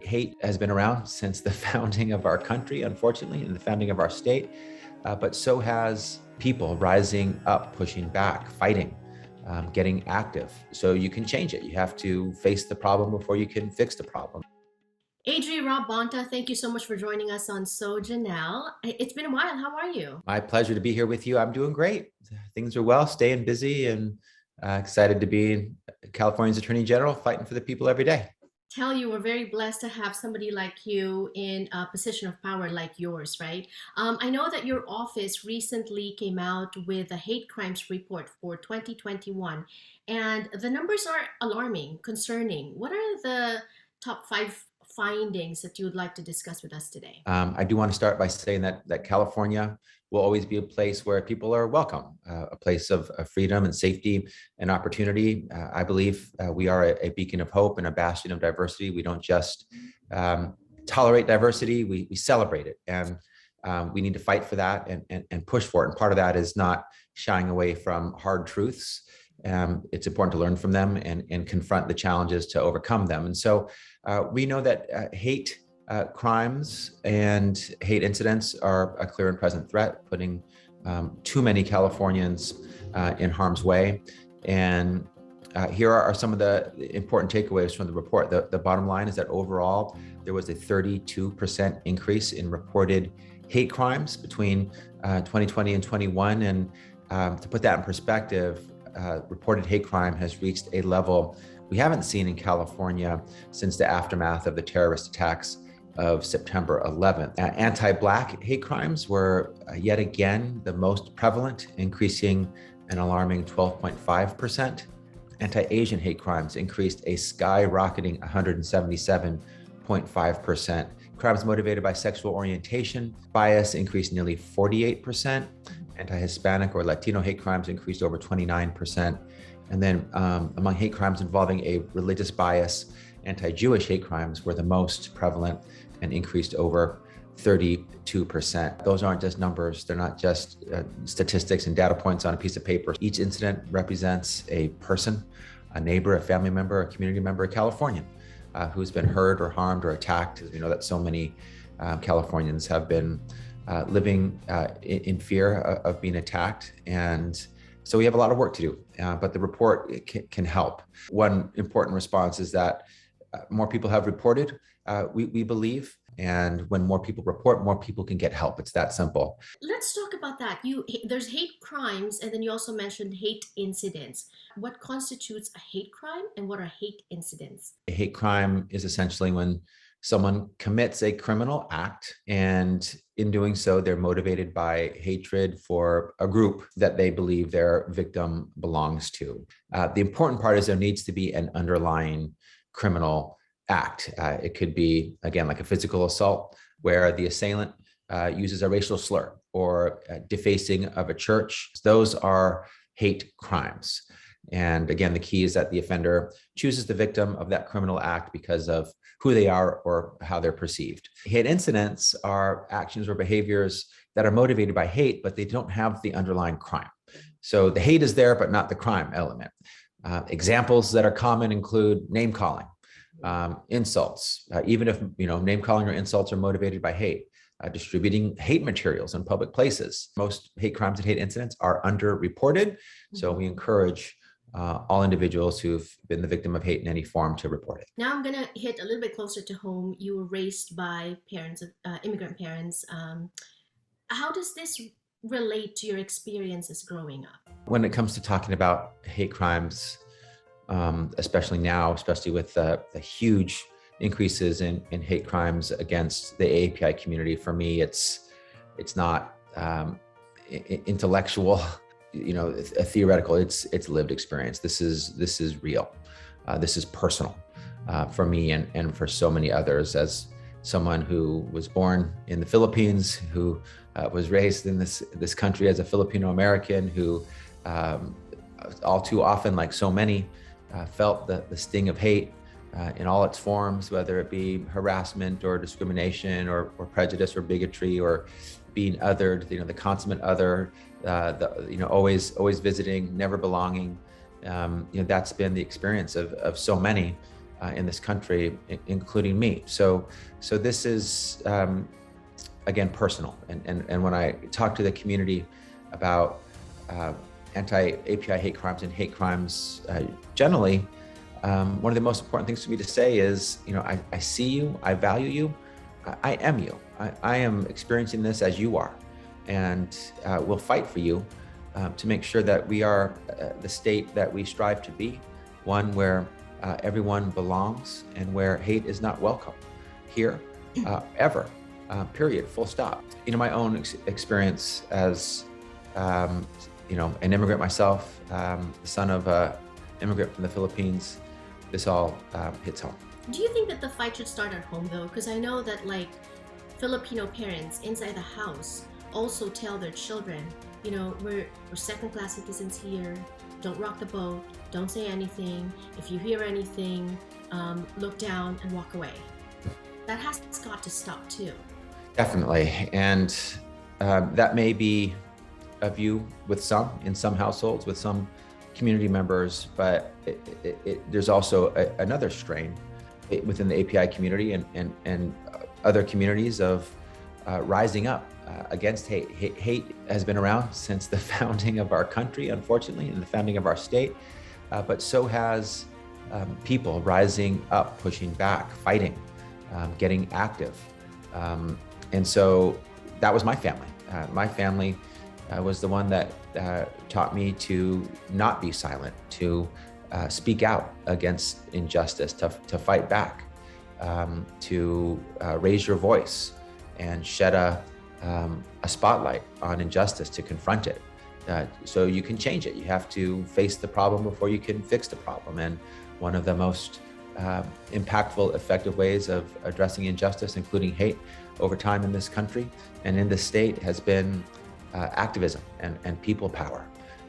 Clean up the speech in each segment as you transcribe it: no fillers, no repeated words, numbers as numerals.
hate has been around since the founding of our country, unfortunately, and the founding of our state, but so has people rising up, pushing back, fighting, getting active. So you can change it. You have to face the problem before you can fix the problem. Rob Bonta, thank you so much for joining us on So Jannelle. It's been a while. How are you? My pleasure to be here with you. I'm doing great. Things are well, staying busy, and excited to be California's Attorney General, fighting for the people every day. Tell you, we're very blessed to have somebody like you in a position of power like yours, right? I know that your office recently came out with a hate crimes report for 2021, and the numbers are alarming, concerning. What are the top five findings that you would like to discuss with us today? I do want to start by saying that California will always be a place where people are welcome, a place of freedom and safety and opportunity. I believe we are a beacon of hope and a bastion of diversity. We don't just tolerate diversity, we celebrate it. And we need to fight for that and push for it. And part of that is not shying away from hard truths. It's important to learn from them and confront the challenges to overcome them. And so we know that hate crimes and hate incidents are a clear and present threat, putting too many Californians in harm's way. And here are some of the important takeaways from the report. The bottom line is that overall, there was a 32% increase in reported hate crimes between 2020 and 21. And to put that in perspective, reported hate crime has reached a level we haven't seen in California since the aftermath of the terrorist attacks of September 11th. Anti-Black hate crimes were yet again the most prevalent, increasing an alarming 12.5%. Anti-Asian hate crimes increased a skyrocketing 177.5%. Crimes motivated by sexual orientation bias increased nearly 48%. Anti-Hispanic or Latino hate crimes increased over 29%. And then among hate crimes involving a religious bias, anti-Jewish hate crimes were the most prevalent and increased over 32%. Those aren't just numbers. They're not just statistics and data points on a piece of paper. Each incident represents a person, a neighbor, a family member, a community member, a Californian who's been hurt or harmed or attacked. We know that so many Californians have been living in fear of being attacked. And so we have a lot of work to do, but the report can help. One important response is that more people have reported, we believe, and when more people report, more people can get help. It's that simple. Let's talk about that. There's hate crimes, and then you also mentioned hate incidents. What constitutes a hate crime, and what are hate incidents? A hate crime is essentially when someone commits a criminal act, and in doing so, they're motivated by hatred for a group that they believe their victim belongs to. The important part is there needs to be an underlying criminal act. It could be, again, like a physical assault where the assailant uses a racial slur or defacing of a church. Those are hate crimes. And again, the key is that the offender chooses the victim of that criminal act because of who they are or how they're perceived. Hate incidents are actions or behaviors that are motivated by hate, but they don't have the underlying crime. So the hate is there, but not the crime element. Examples that are common include name calling, insults, even if name calling or insults are motivated by hate. Distributing hate materials in public places. Most hate crimes and hate incidents are underreported. So we encourage all individuals who've been the victim of hate in any form to report it. Now I'm going to hit a little bit closer to home. You were raised by parents, immigrant parents. How does this relate to your experiences growing up? When it comes to talking about hate crimes, especially now, especially with the huge increases in hate crimes against the AAPI community, for me, it's not intellectual, a theoretical. It's lived experience. This is real. This is personal for me and for so many others. As someone who was born in the Philippines, who was raised in this country as a Filipino American, who all too often, like so many, felt the sting of hate in all its forms, whether it be harassment or discrimination or prejudice or bigotry or being othered, the consummate other, always visiting, never belonging. That's been the experience of so many. in this country, including me. So this is, again, personal. And when I talk to the community about anti-API hate crimes and hate crimes generally, one of the most important things for me to say is, I see you, I value you, I am you. I am experiencing this as you are, and we'll fight for you to make sure that we are the state that we strive to be, one where everyone belongs and where hate is not welcome here, ever, period, full stop. My own experience as, an immigrant myself, the son of an immigrant from the Philippines, this all hits home. Do you think that the fight should start at home though? Because I know that Filipino parents inside the house also tell their children, we're second-class citizens here. Don't rock the boat. Don't say anything. If you hear anything, look down and walk away. That has got to stop too. Definitely. And that may be a view with some, in some households, with some community members, but there's also another strain within the API community and other communities of rising up against hate. Hate has been around since the founding of our country, unfortunately, and the founding of our state, but so has people rising up, pushing back, fighting, getting active. And so that was my family. My family was the one that taught me to not be silent, to speak out against injustice, to fight back, to raise your voice and shed a spotlight on injustice, to confront it. So you can change it. You have to face the problem before you can fix the problem. And one of the most impactful, effective ways of addressing injustice, including hate, over time in this country and in this state has been activism and people power,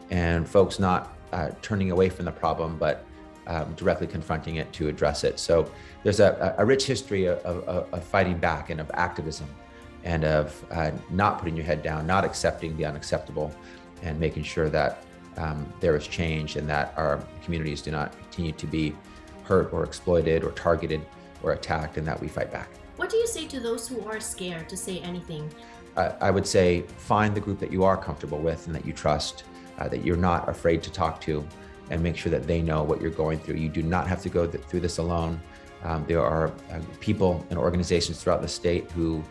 and folks not turning away from the problem, but directly confronting it to address it. So there's a rich history of fighting back and of activism and of not putting your head down, not accepting the unacceptable, and making sure that there is change and that our communities do not continue to be hurt or exploited or targeted or attacked, and that we fight back. What do you say to those who are scared to say anything? I would say find the group that you are comfortable with and that you trust, that you're not afraid to talk to, and make sure that they know what you're going through. You do not have to go through this alone. There are people and organizations throughout the state who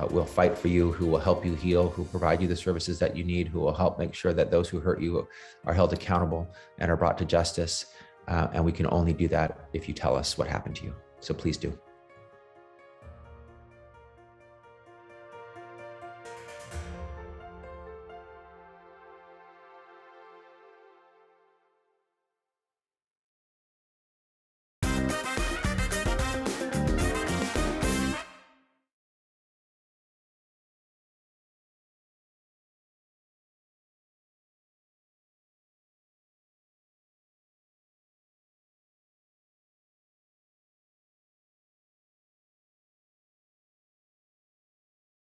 will fight for you, who will help you heal, who provide you the services that you need, who will help make sure that those who hurt you are held accountable and are brought to justice. And we can only do that if you tell us what happened to you. So please do.